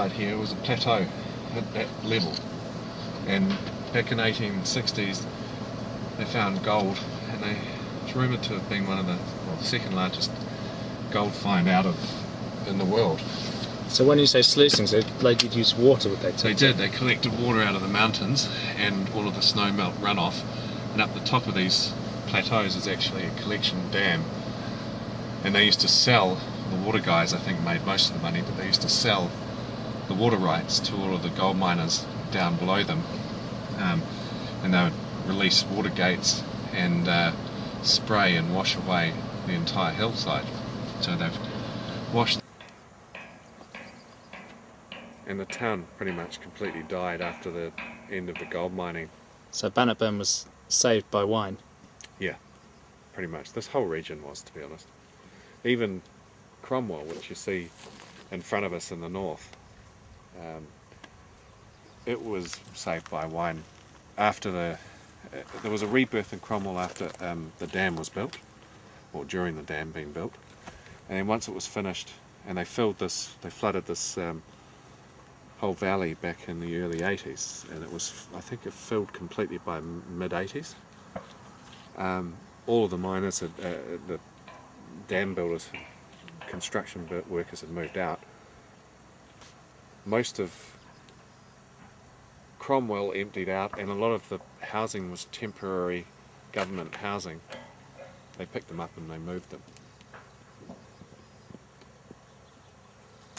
Right here was a plateau at that level, and back in 1860s they found gold, and it's rumoured to have been one of the second largest gold find in the world. So when you say sluicing, so they'd use water, would they? They did. They collected water out of the mountains and all of the snow melt runoff, and up the top of these plateaus is actually a collection dam, and they used to sell, the water guys I think made most of the money, but they used to sell the water rights to all of the gold miners down below them, and they would release water gates and spray and wash away the entire hillside. So they've washed, and the town pretty much completely died after the end of the gold mining. So Bannockburn was saved by wine? Yeah, pretty much. This whole region was, to be honest. Even Cromwell, which you see in front of us in the north, it was saved by wine. After there was a rebirth in Cromwell after the dam was built, or during the dam being built, and then once it was finished, and they flooded this whole valley back in the early 80s, and I think it filled completely by mid 80s. All of the miners, the dam builders, construction workers had moved out. Most of Cromwell emptied out, and a lot of the housing was temporary government housing. They picked them up and they moved them.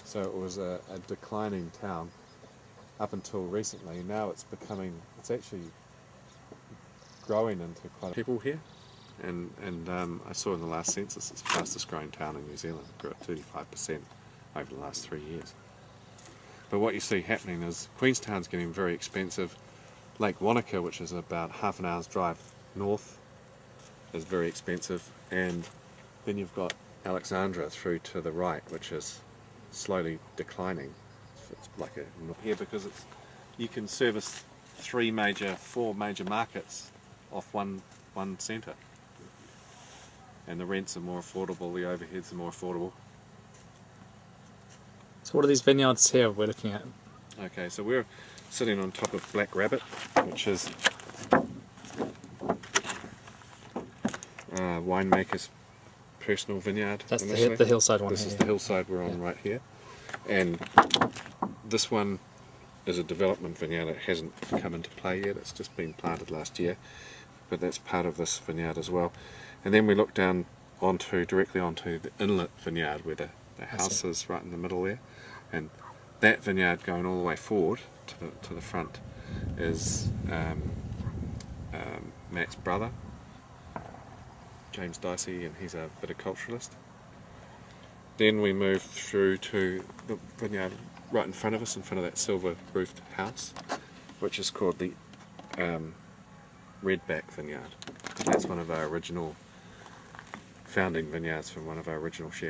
So it was a declining town up until recently. Now it's actually growing into quite a people here, and I saw in the last census it's the fastest growing town in New Zealand. It grew at 35% over the last 3 years. But what you see happening is Queenstown's getting very expensive. Lake Wanaka, which is about half an hour's drive north, is very expensive, and then you've got Alexandra through to the right, which is slowly declining. It's like here because you can service four major markets off one centre, and the rents are more affordable, the overheads are more affordable. So what are these vineyards here we're looking at? Okay, so we're sitting on top of Black Rabbit, which is winemaker's personal vineyard. That's the hillside one. This is the hillside we're on right here, and this one is a development vineyard. It hasn't come into play yet. It's just been planted last year, but that's part of this vineyard as well. And then we look down directly onto the inlet vineyard where the house is right in the middle there, and that vineyard going all the way forward to the front is Matt's brother, James Dicey, and he's a viticulturalist. Then we move through to the vineyard right in front of us, in front of that silver roofed house, which is called the Redback Vineyard. That's one of our original founding vineyards from one of our original shareholders.